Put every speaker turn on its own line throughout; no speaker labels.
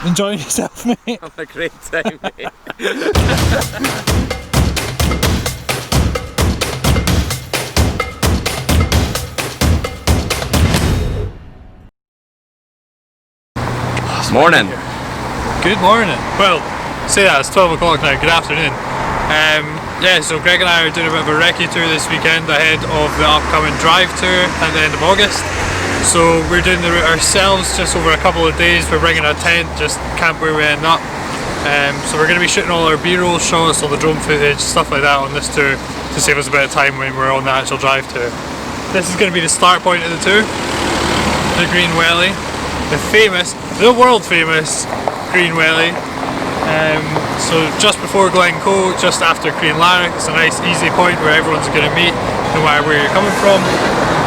Enjoying yourself, mate?
Having a great time, mate. Morning.
Good morning. Well, say that, it's 12 o'clock now, good afternoon. Yeah, so Greg and I are doing a bit of a recce tour this weekend ahead of the upcoming drive tour at the end of August. So we're doing the route ourselves just over a couple of days. We're bringing a tent, just camp where we end up. So we're going to be shooting all our B-roll shots, all the drone footage, stuff like that on this tour to save us a bit of time when we're on the actual drive tour. This is going to be the start point of the tour, the Green Welly. The world famous Green Welly. So just before Glencoe, just after Creen Larrick, it's a nice easy point where everyone's going to meet no matter where you're coming from,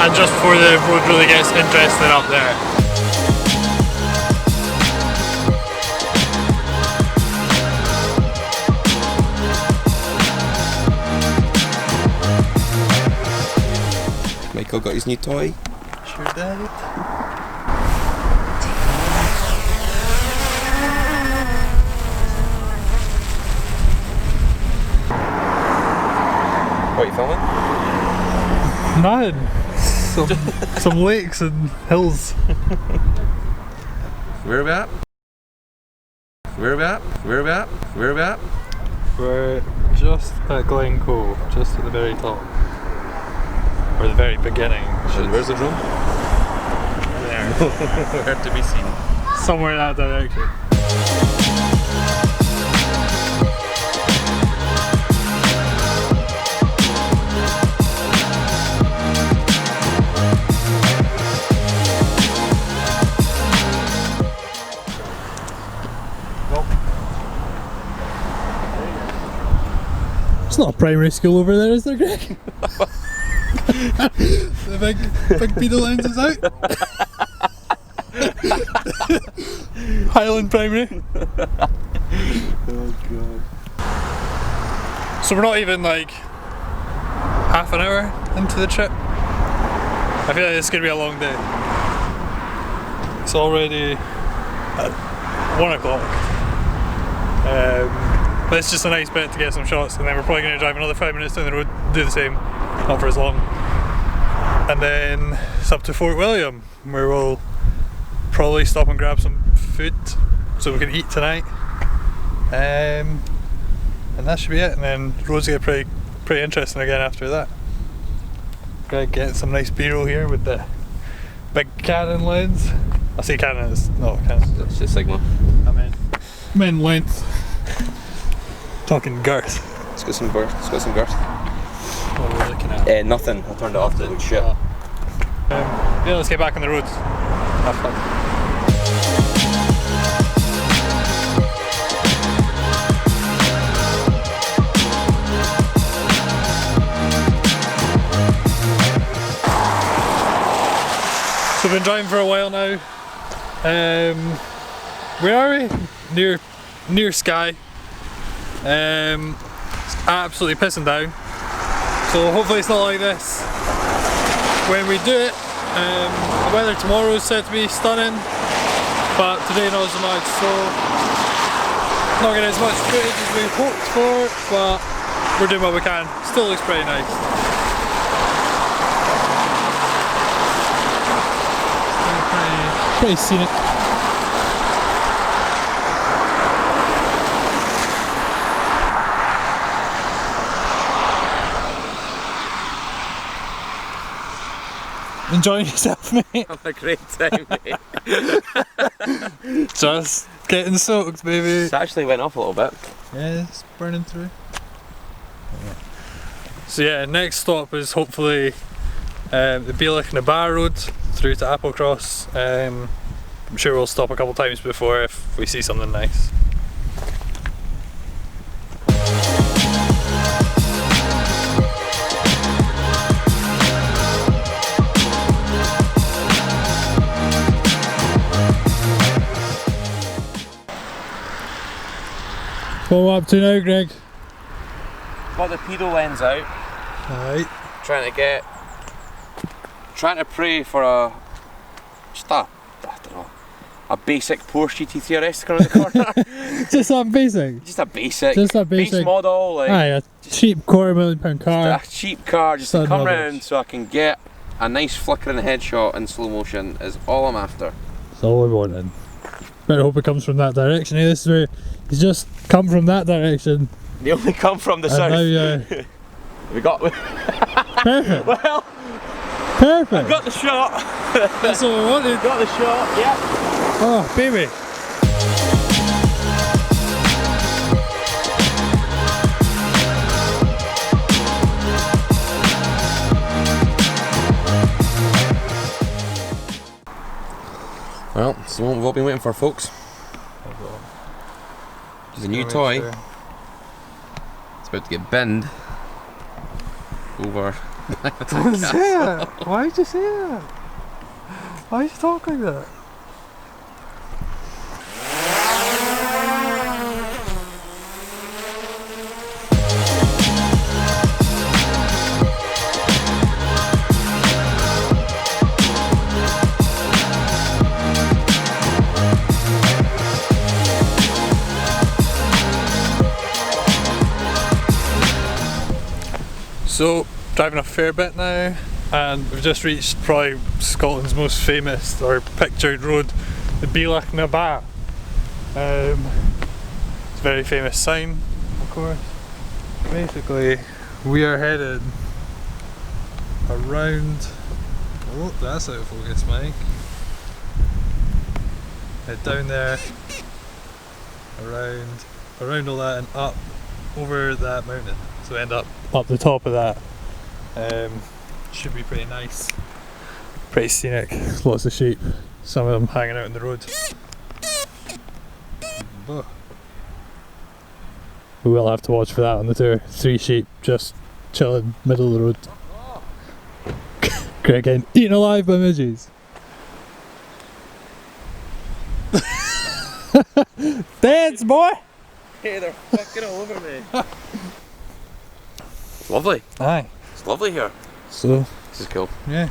and just before the road really gets interesting up there.
Michael got his new toy.
Sure did.
What are you filming?
Nothing. Some lakes and hills.
Where are we at? Where are we at? Where are we at? Where are we at?
We're just at Glencoe, just at the very top. Or the very beginning.
And where's the drone?
There.
Where to be seen?
Somewhere in that direction. It's not a primary school over there, is there, Greg? The big pedo lens is out. Highland Primary.
Oh god.
So we're not even like half an hour into the trip. I feel like it's going to be a long day. It's already at 1 o'clock. But it's just a nice bit to get some shots, and then we're probably going to drive another 5 minutes down the road, do the same, not for as long. And then it's up to Fort William, where we'll probably stop and grab some food so we can eat tonight. And that should be it, and then the roads get pretty interesting again after that. Gonna get some nice B-roll here with the big Canon lens. I say Canon, it's not Canon.
It's just Sigma.
I mean length. Talking girth.
Let's get some girth. Let's get some girth.
What are we looking at?
Nothing. I turned it off to look shit.
Yeah, let's get back on the road. Have fun. So we've been driving for a while now. Where are we? Near Skye. It's absolutely pissing down. So hopefully it's not like this when we do it. The weather tomorrow is said to be stunning, but today not so much, so not getting as much footage as we hoped for, but we're doing what we can. Still looks pretty nice. Pretty scenic. Enjoying yourself, mate?
Having a great time, mate.
Just getting soaked, baby.
It actually went off a little bit.
Yeah, it's burning through. So yeah, next stop is hopefully the Bealach na Bar Road through to Applecross. I'm sure we'll stop a couple times before if we see something nice. What are we up to now, Greg?
Got the pedo lens out.
Alright.
Trying to pray for a, just a, I don't know,
a basic Porsche GT3 RS around the corner.
Just something basic.
Just a basic.
Just a basic
base model. Like,
aye, a cheap £250,000 car.
a cheap car just to come round so I can get a nice flickering headshot in slow motion is all I'm after.
That's all we wanted. Better hope it comes from that direction. This is where he's just come from that direction.
They only come from the south.
Now,
We got.
perfect.
Well,
Perfect.
I got the shot.
That's all we wanted.
Got the shot. Yeah.
Oh, baby.
Well, it's the one we've all been waiting for, folks. It's a new toy.
Sure.
It's about to get binned over.
Don't say that. Why did you say that? Why did you talk like that? So, driving a fair bit now, and we've just reached probably Scotland's most famous or pictured road, the Bealach na Ba. It's a very famous sign, of course. Basically, we are headed around. Oh, that's out of focus, Mike. Head down there, around all that, and up over that mountain. So end up the top of that. Should be pretty nice. Pretty scenic. Lots of sheep. Some of them hanging out in the road. We will have to watch for that on the tour. 3 sheep just chilling middle of the road. Greg getting eaten alive by midges. Dance, boy!
Hey, they're fucking all over me. It's lovely.
Aye.
It's lovely here.
So,
This is cool.
yeah,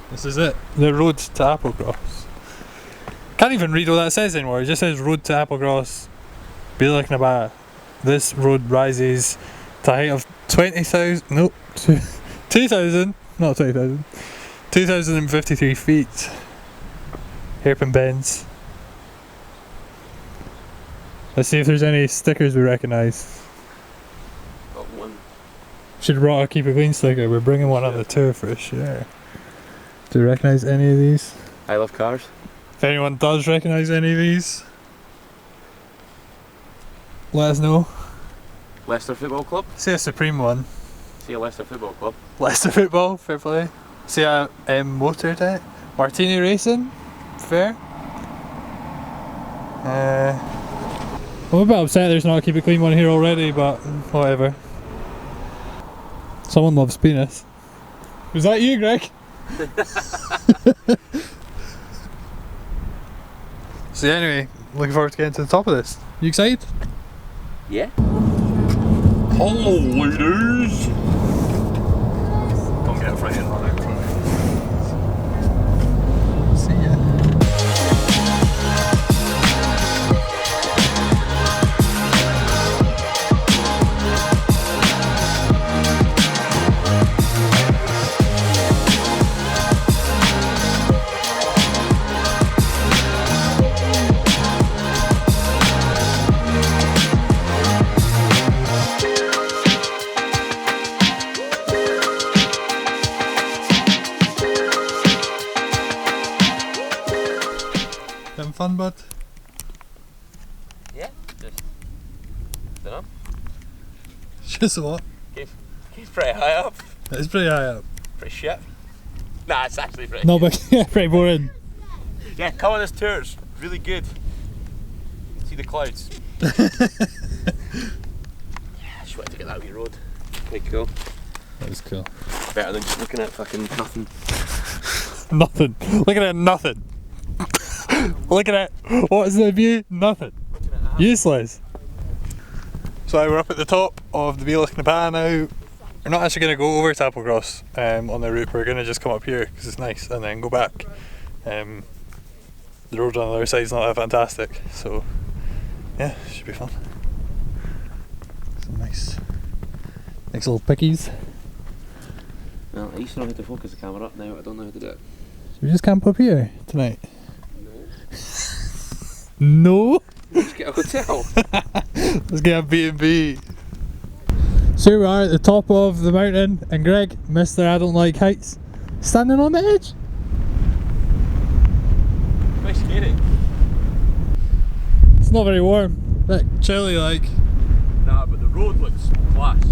this is it. The road to Applecross. Can't even read what that says anymore. It just says road to Applecross, Bealach na Ba. This road rises to a height of 20,000. Nope, 2,000. Not 20,000. 2,053 feet. Hairpin bends. Let's see if there's any stickers we recognise.
Got one.
Should have brought a Keep It Clean sticker. We're bringing one on the tour for sure. Do you recognise any of these?
I love cars.
If anyone does recognise any of these, let us know.
Leicester Football Club.
See a Supreme one.
See a Leicester Football Club.
Leicester Football, fair play. See a Motor Tech. Martini Racing, fair. I'm a bit upset there's not a Keep It Clean one here already, but whatever. Someone loves penis. Was that you, Greg? So anyway, looking forward to getting to the top of this. You excited?
Yeah. Hello, ladies. Don't get frightened on it.
See ya. Having fun, bud?
Yeah. Just. Dunno.
Just what?
He's pretty high up.
It's pretty high up.
Pretty shit. Nah, it's actually pretty.
No, but yeah, pretty boring.
Yeah, come on this tour. It's really good. See the clouds. Yeah, I just wanted to get that wee road. Quite cool.
That was cool.
Better than just looking at fucking nothing.
Nothing. Looking at nothing. Looking at what is the view? Nothing. Useless. So we're up at the top of the Bealach na Ba now. We're not actually going to go over to Applecross on the route. We're going to just come up here because it's nice and then go back. the road on the other side is not that fantastic, so yeah, should be fun. Some nice little pickies.
Well, I used to know how to focus the camera up, now I don't know how to do it.
Should we just camp up here tonight? No?
Let's get a hotel.
Let's get a B&B. So here we are at the top of the mountain, and Greg, Mr. I don't like heights, standing on the edge.
Quite scary.
It's not very warm, bit chilly like.
Nah, but the road looks class.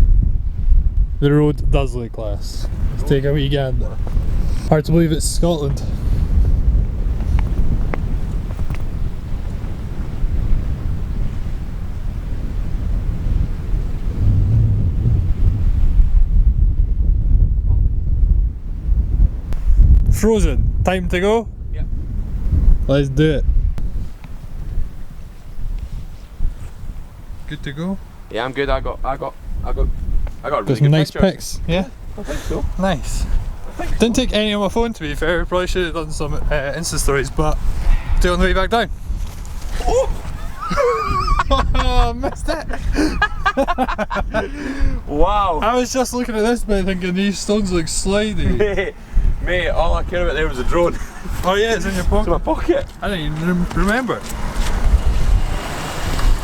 The road does look class. Let's take a wee gander. Hard to believe it's Scotland. Frozen. Time to go?
Yep.
Let's do it. Good to go?
Yeah, I'm good. I got a really
Got
good
some nice
pictures.
pics. Yeah?
I think so.
Nice. Didn't take any on my phone, to be fair. Probably should have done some Insta stories, but do it on the way back down. Oh! Oh, missed it.
Wow.
I was just looking at this bit thinking these stones look slidey.
Mate, all I care about there was a drone.
Oh yeah, it's in your
It's in
pocket.
my pocket.
I didn't even remember.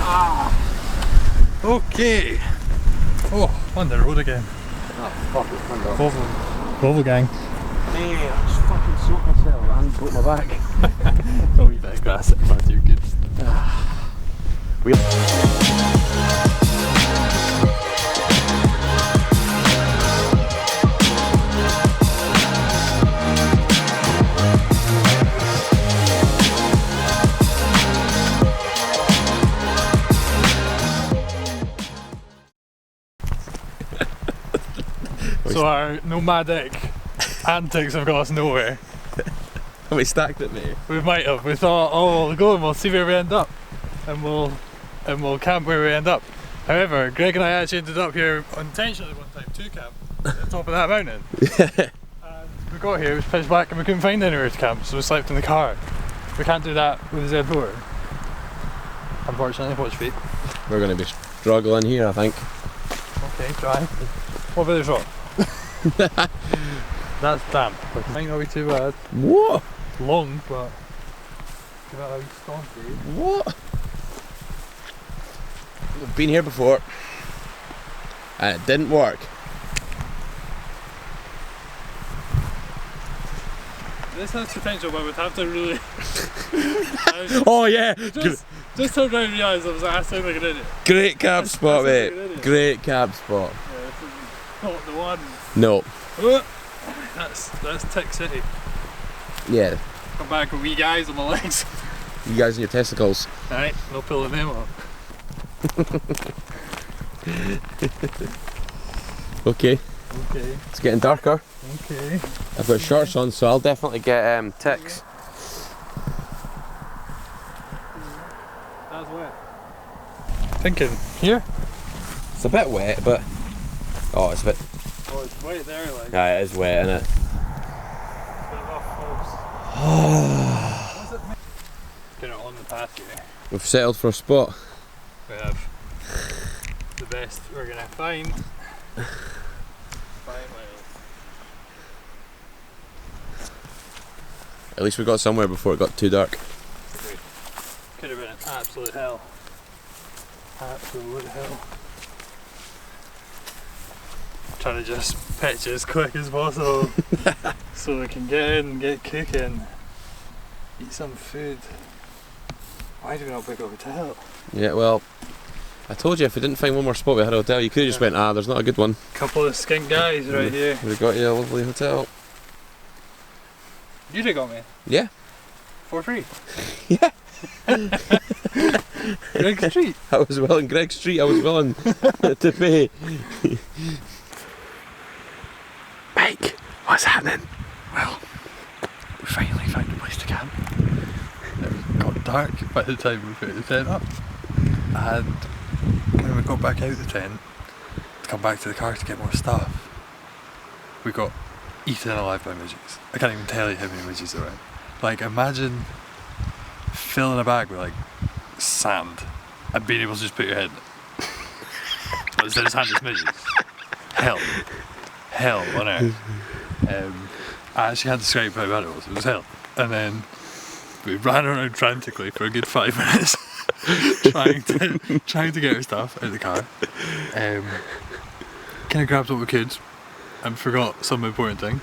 Ah.
Okay. Oh, on the road again.
Oh, fuck it, man.
Volvo gang.
Mate, I just fucking soaked myself and broke my back.
A wee bit of grass, but you're good.
We
So our nomadic antics have got us nowhere.
we stacked it, mate.
We might have. We thought, oh, we'll go and we'll see where we end up, and we'll camp where we end up. However, Greg and I actually ended up here intentionally one time to camp at the top of that mountain. And we got here, it was pitch black, and we couldn't find anywhere to camp, so we slept in the car. We can't do that with the Z4. Unfortunately, watch feet.
We're going to be struggling here, I think.
Okay, try. What about the shot? That's damp. Might not be too bad.
What?
It's long, but give that a wee stonky.
What? We've been here before and it didn't work.
This has potential, but we'd have to really.
Oh yeah!
Just turned around and realised I sound like an idiot.
Great cab spot,
that's
mate. Great cab spot.
Yeah, this is not the one.
No.
That's Tick City.
Yeah.
Come back with wee guys on my legs.
You guys and your testicles.
Alright, no pulling them up.
Okay.
Okay.
It's getting darker.
Okay.
I've got shorts on, so I'll definitely get ticks.
That's wet. Thinking here?
It's a bit wet, but oh, it's a bit.
Oh, it's wet there, like.
Yeah, it is wet, isn't it?
Get it on the path here.
We've settled for a spot.
We have the best we're gonna find. 5 miles.
At least we got somewhere before it got too dark.
Could have been an absolute hell. Absolute hell. Trying to just pitch it as quick as possible so we can get in, get cooking, eat some food. Why do we not book a hotel?
Yeah, well, I told you if we didn't find one more spot we had a hotel, you could have just went, there's not a good one.
Couple of skink guys right here.
We've got you a lovely hotel.
You did got me?
Yeah.
For free?
Yeah.
Greg Street?
I was willing, Greg Street, I was willing to pay. Mike, what's happening?
Well, we finally found a place to camp. It got dark by the time we put the tent up, and when we got back out the tent to come back to the car to get more stuff, we got eaten alive by midges. I can't even tell you how many midges there were. Like, imagine fill in a bag with like sand and being able to just put your head in it. But instead of hand, it's midges. Hell on earth. I actually can't describe how bad it was. It was hell. And then we ran around frantically for a good 5 minutes, trying to get our stuff out of the car. Kind of grabbed what we could and forgot some important things.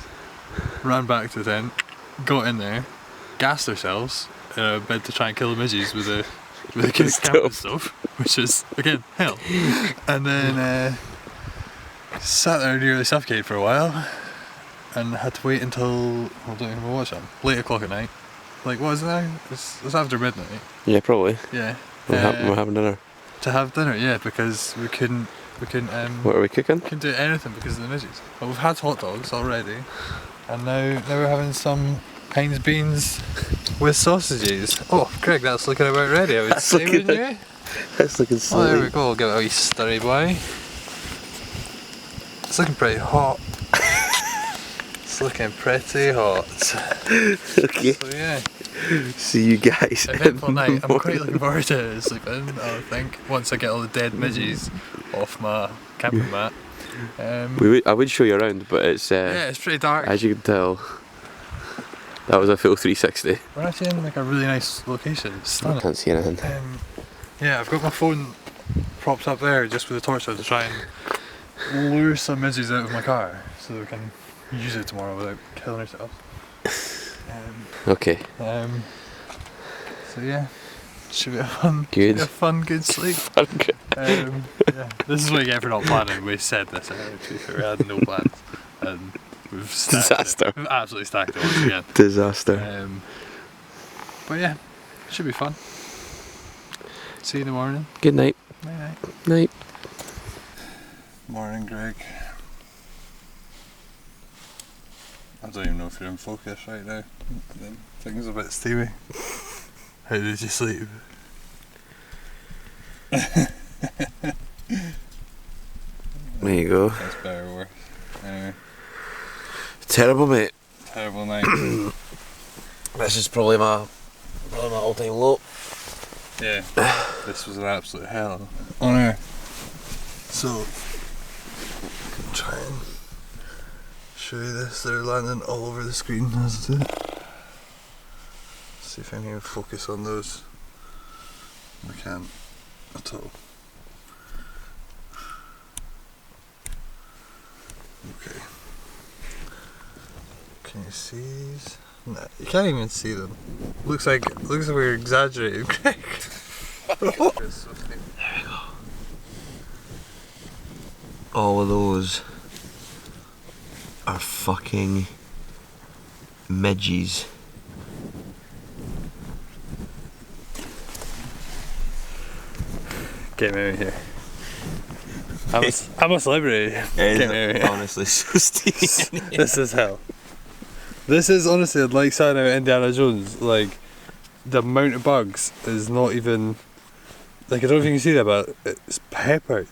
Ran back to the tent, got in there, gassed ourselves in a bed to try and kill the midges with a kids camping stove, which is again hell. And then sat there nearly suffocated for a while, and had to wait until I don't even know what time, late o'clock at night. Like what is it now? It's after midnight.
Yeah, probably.
Yeah.
We're having dinner.
To have dinner, yeah, because we couldn't.
What are we cooking?
Couldn't do anything because of the midges. But we've had hot dogs already, and now we're having some Heinz beans with sausages. Oh, Craig, that's looking about ready. I would say, wouldn't you?
That's looking
Oh, there we go. We'll give it a wee stirry boy. It's looking pretty hot. It's looking pretty hot.
Okay.
So yeah.
See you guys.
Eventful night. I'm quite looking forward to sleeping. I think once I get all the dead midges off my camping mat.
I would show you around, but it's
yeah, it's pretty dark.
as you can tell, that was a full 360.
We're actually in like a really nice location. It's stunning.
I can't see anything.
Yeah, I've got my phone propped up there just with a torch out to try and lure some midges out of my car so that we can use it tomorrow without killing ourselves.
Okay.
So yeah, should be a fun,
Good.
Should be a fun, good sleep. Yeah, this is what you get for not planning. We said this out. We had no plans, and we've
Disaster.
We've absolutely stacked it once again.
Disaster.
But yeah, should be fun. See you in the morning.
Good night.
Night night.
Night.
Morning, Greg. I don't even know if you're in focus right now. Things a bit steamy. How did you sleep?
There you go.
That's better or worse. Anyway.
Terrible, mate.
Terrible night.
This is probably my all-time low.
Yeah. This was an absolute hell on earth. So, try and show you this. They're landing all over the screen as it is. See if I can even focus on those. I can't at all. Okay. Can you see these? No, you can't even see them. Looks like we're exaggerating, Greg. There we go.
All of those are fucking midges.
Get me out of here. I'm a celebrity. Get me out of here.
Honestly, so steamy.
This is hell. This is honestly like signing out Indiana Jones. Like, the amount of bugs is not even. Like, I don't know if you can see that, but it's peppered.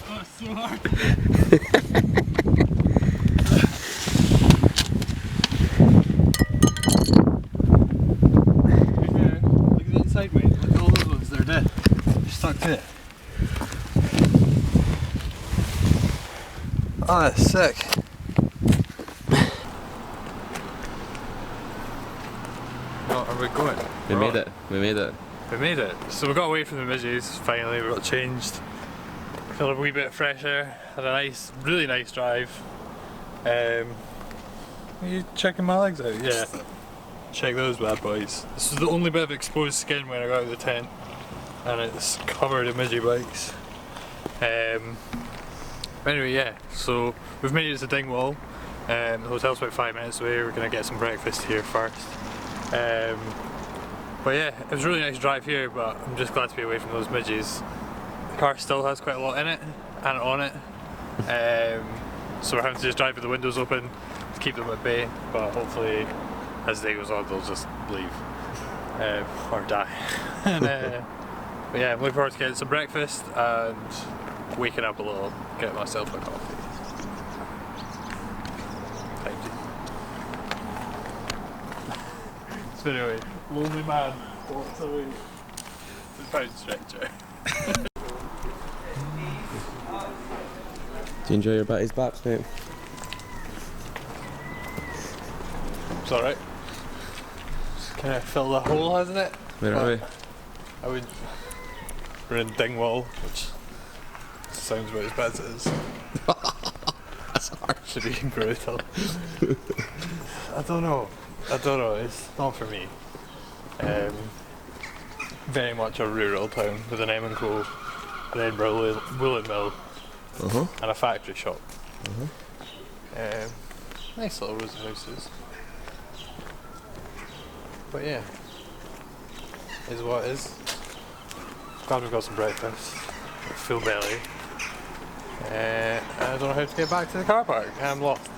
Oh, it's so hard. Look at the inside, mate. Look at all those ones, they're dead. They're stuck to it. Oh, that's sick. Oh, are we going?
We made it. We made it.
We made it. So we got away from the midges, finally, we got changed. Felt a wee bit fresher, had a nice, really nice drive. Are you checking my legs out? Yeah. Check those bad boys. This was the only bit of exposed skin when I got out of the tent, and it's covered in midgie bites. Anyway, yeah, so we've made it to Dingwall. The hotel's about 5 minutes away. We're going to get some breakfast here first. But yeah, it was a really nice drive here, but I'm just glad to be away from those midges. The car still has quite a lot in it and on it, so we're having to just drive with the windows open to keep them at bay, but hopefully as the day goes on they'll just leave or die. But yeah, I'm looking forward to getting some breakfast and waking up a little, get myself a coffee. So anyway, lonely man walks away. The pound stretcher.
Do you enjoy your Betty's baps, mate?
It's alright. Just kind of fill the hole, hasn't it?
Where are we?
We're in Dingwall, which sounds about as bad as it is. That's harsh. Should be brutal. I don't know. It's not for me. Very much a rural town with an M&Co, an Edinburgh woolen mill, and a factory shop. Nice little rows of houses. But yeah, is what it is. Glad we've got some breakfast, full belly. I don't know how to get back to the car park. I'm lost.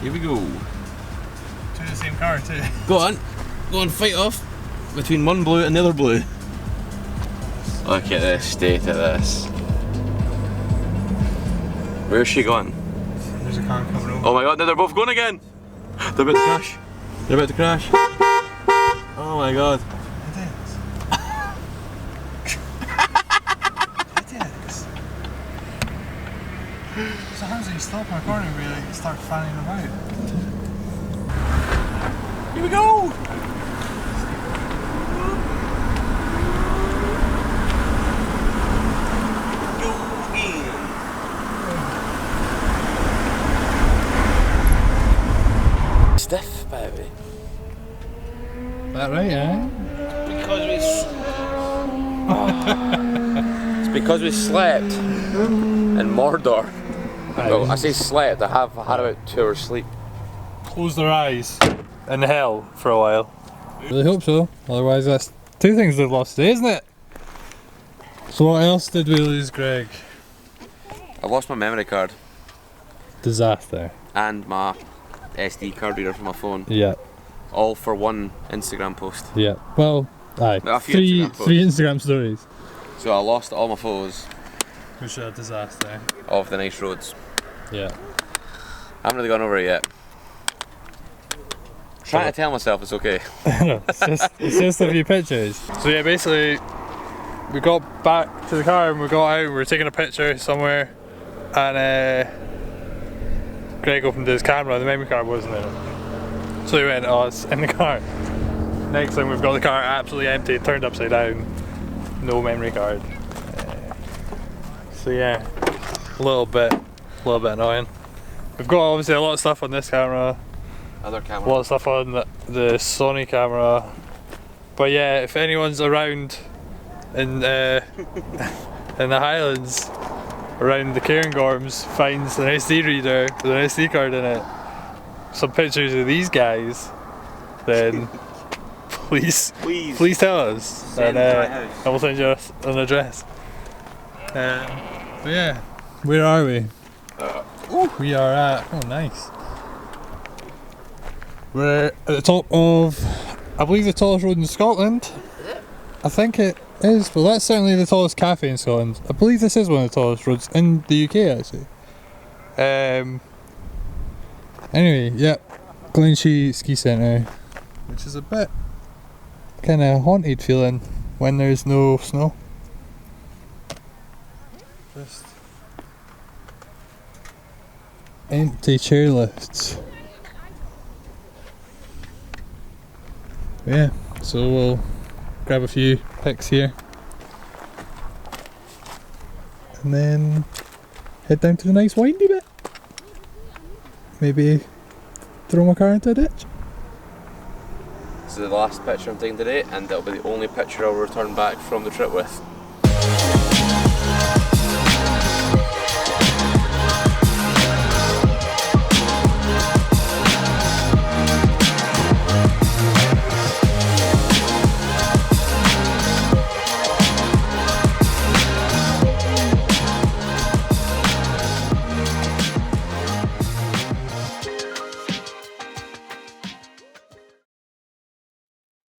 Here we go.
To the same car too.
Go on fight off between one blue and the other blue. Look at the state of this. Where's she going?
There's a car coming over.
Oh my god, now they're both going again! They're about to crash. They're about to crash. Oh my god.
It is. So how does he stop in a corner and really start fanning about?
Here we go! Stiff, baby.
That right, eh?
It's because we slept in Mordor. Well, I say slept, I have had about 2 hours sleep.
Close their eyes in hell for a while. Really hope so, otherwise that's 2 things they've lost today, isn't it? So what else did we lose, Greg?
I lost my memory card
Disaster.
and my SD card reader for my phone.
Yeah.
All for one Instagram post.
Yeah. Well, aye.
A few
Three Instagram stories.
So I lost all my photos
Which are a disaster.
of the nice roads.
Yeah.
I haven't really gone over it yet. Trying to tell myself it's okay.
No, it's just a few pictures. So yeah, basically, we got back to the car and we got out, we were taking a picture somewhere, and Greg opened his camera, the memory card wasn't in it. So he went, oh, it's in the car. Next thing we've got the car absolutely empty, turned upside down, no memory card. So yeah, a little bit annoying. We've got obviously a lot of stuff on this camera.
Other
A
camera.
lot of stuff on the Sony camera, but yeah, if anyone's around in the Highlands, around the Cairngorms, finds an SD reader with an SD card in it, some pictures of these guys, then please tell us, and we'll send you an address. But yeah, where are we? We are at, oh nice. We're at the top of, I believe, the tallest road in Scotland. Is it? I think it is, but that's certainly the tallest cafe in Scotland. I believe this is one of the tallest roads in the UK actually. Anyway, yep, Glenshee Ski Centre, which is a bit kind of haunted feeling when there's no snow. Just empty chairlifts. Yeah, so we'll grab a few pics here and then head down to the nice windy bit. Maybe throw my car into a ditch.
This is the last picture I'm taking today, and it'll be the only picture I'll return back from the trip with.